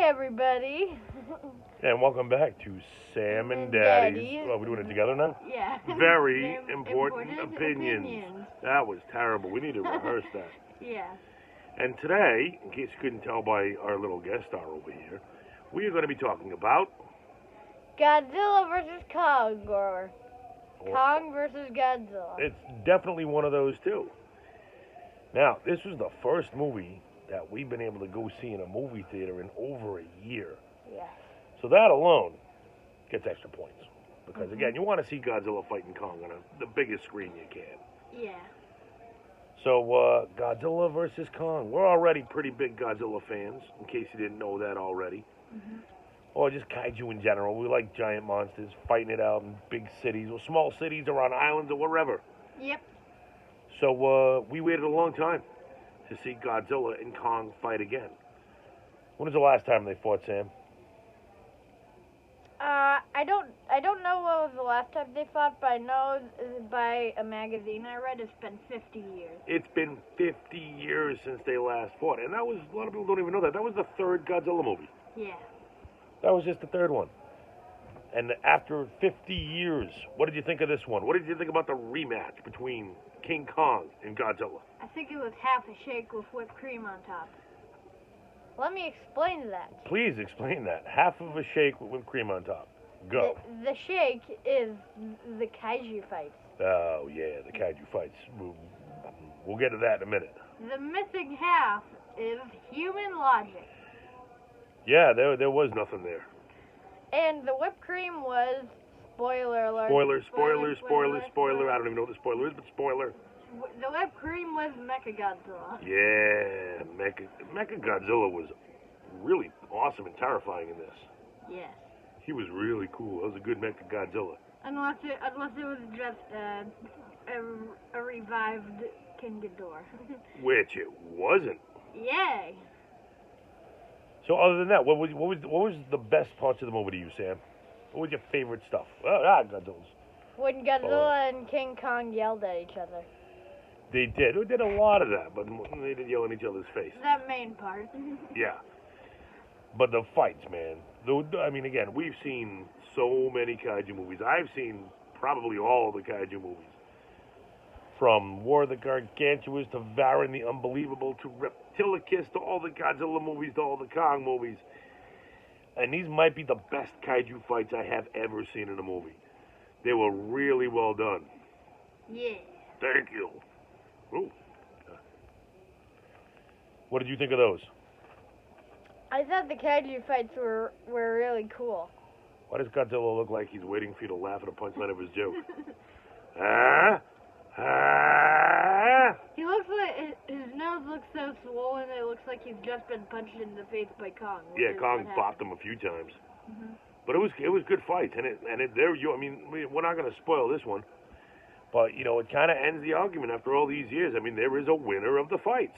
everybody. And welcome back to Sam and Daddy's. Oh, we're doing it together now? Yeah. Very important opinions. That was terrible. We need to rehearse that. Yeah. And today, in case you couldn't tell by our little guest star over here, we are going to be talking about Godzilla versus Kong, or Kong versus Godzilla. It's definitely one of those two. Now, this was the first movie that we've been able to go see in a movie theater in over a year. Yeah. So that alone gets extra points. Because, again, you want to see Godzilla fighting Kong on the biggest screen you can. Yeah. So, Godzilla versus Kong. We're already pretty big Godzilla fans, in case you didn't know that already. Mm-hmm. Or just kaiju in general. We like giant monsters, fighting it out in big cities, or small cities, or on islands, or wherever. Yep. So, we waited a long time to see Godzilla and Kong fight again. When was the last time they fought, Sam? I don't know what was the last time they fought, but I know by a magazine I read it's been 50 years. It's been 50 years since they last fought, and that was, a lot of people don't even know that. That was the third Godzilla movie. Yeah. That was just the third one. And after 50 years, what did you think of this one? What did you think about the rematch between King Kong and Godzilla? I think it was half a shake with whipped cream on top. Let me explain that. Please explain that. Half of a shake with whipped cream on top. Go. The shake is the kaiju fights. Oh, yeah, the kaiju fights. We'll get to that in a minute. The missing half is human logic. Yeah, there was nothing there. And the whipped cream was, spoiler alert. Spoiler. I don't even know what the spoiler is, but spoiler. The whipped cream was Mechagodzilla. Yeah, Mechagodzilla was really awesome and terrifying in this. Yes. He was really cool. That was a good Mechagodzilla. Unless it was just a revived King Ghidorah. Which it wasn't. Yay. So other than that, what was the best parts of the movie to you, Sam? What was your favorite stuff? Godzilla's. When Godzilla and King Kong yelled at each other. They did. They did a lot of that, but they didn't yell in each other's face. That main part. Yeah. But the fights, man. I mean, again, we've seen so many kaiju movies. I've seen probably all the kaiju movies. From War of the Gargantuas to Varan the Unbelievable to Reptilicus to all the Godzilla movies to all the Kong movies. And these might be the best kaiju fights I have ever seen in a movie. They were really well done. Yeah. Thank you. Ooh. What did you think of those? I thought the kaiju fights were really cool. Why does Godzilla look like he's waiting for you to laugh at a punchline of his joke? Ah? Ah? He looks like his nose looks so swollen it looks like he's just been punched in the face by Kong. Yeah, Kong bopped him a few times. Mm-hmm. But it was good fights, I mean, we're not going to spoil this one, but it kind of ends the argument after all these years. I mean, there is a winner of the fights.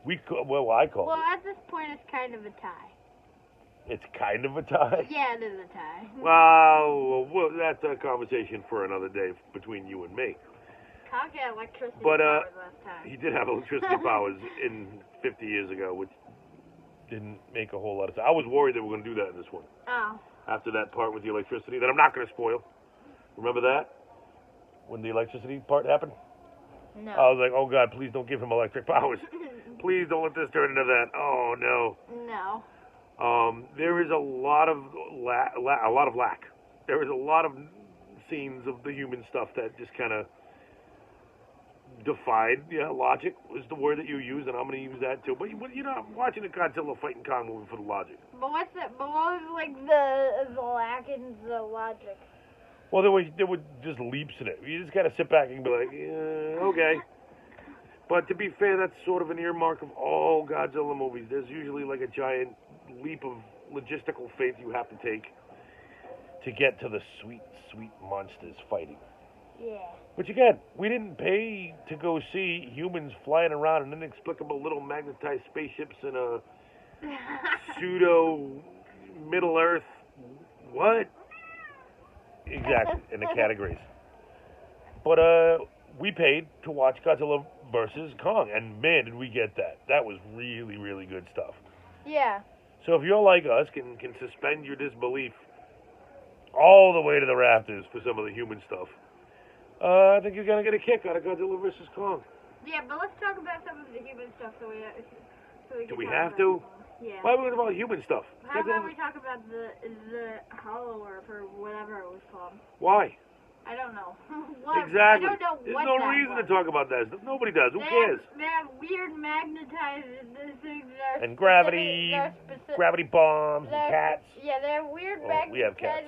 I call it. Well, at this point, it's kind of a tie. It's kind of a tie? Yeah, it is a tie. Well, that's a conversation for another day between you and me. Kong had electricity powers last time. He did have electricity powers in 50 years ago, which didn't make a whole lot of sense. I was worried they were going to do that in this one. Oh. After that part with the electricity that I'm not going to spoil. Remember that? When the electricity part happened? No. I was like, oh, God, please don't give him electric powers. Please don't let this turn into that. Oh, no. No. There is a lot of lack. There is a lot of scenes of the human stuff that just kind of defied, logic was the word that you used, and I'm going to use that too. But I'm watching a Godzilla fighting Kong movie for the logic. But what was like the lack in the logic? Well, there were just leaps in it. You just got to sit back and be like, yeah, okay. But to be fair, that's sort of an earmark of all Godzilla movies. There's usually like a giant leap of logistical faith you have to take to get to the sweet, sweet monsters fighting. Yeah. Which, again, we didn't pay to go see humans flying around in inexplicable little magnetized spaceships in a pseudo Middle Earth. What? Exactly, in the categories. But we paid to watch Godzilla versus Kong, and man, did we get that. That was really, really good stuff. Yeah. So if you're like us, can suspend your disbelief all the way to the rafters for some of the human stuff, I think you're gonna get a kick out of Godzilla vs. Kong. Yeah, but let's talk about some of the human stuff so we Do can we talk have about to? it. Yeah. Why are we talking about human stuff? How about we talk about the Hollow Earth or whatever it was called? Why? I don't know. Exactly. I don't know There's what no that reason was. to talk about that. Nobody does. Who cares? They have weird magnetized things that are And gravity, gravity bombs, and cats. Yeah, they have weird We have cats.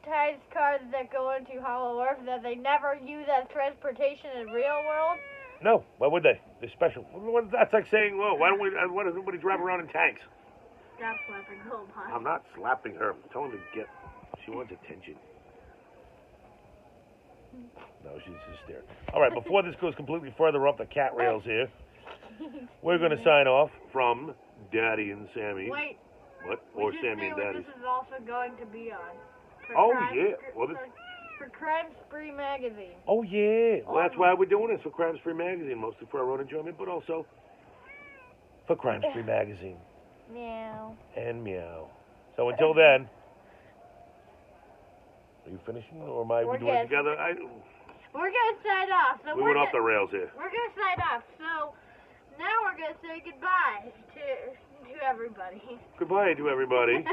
magnetized cars that go into Hollow Earth that they never use as transportation in real world. No, why would they? They're special. That's like saying, well, why does nobody drive around in tanks? Stop slapping Goldbot. I'm not slapping her. I'm telling her to get. She wants attention. No, she's just staring. All right, before this goes completely further up the cat rails here, we're going to sign off from Daddy and Sammy. Wait. What? Or Sammy and Daddy. This is also going to be on. Yeah. Well, for Crime Spree magazine. Oh, yeah. Well, that's why we're doing this, for Crime Spree magazine, mostly for our own enjoyment, but also for Crime Spree magazine. Meow. And meow. So until then, are you finishing, or am I doing it together? We're going to sign off. So we went off the rails here. We're going to sign off. So now we're going to say goodbye to everybody. Goodbye to everybody.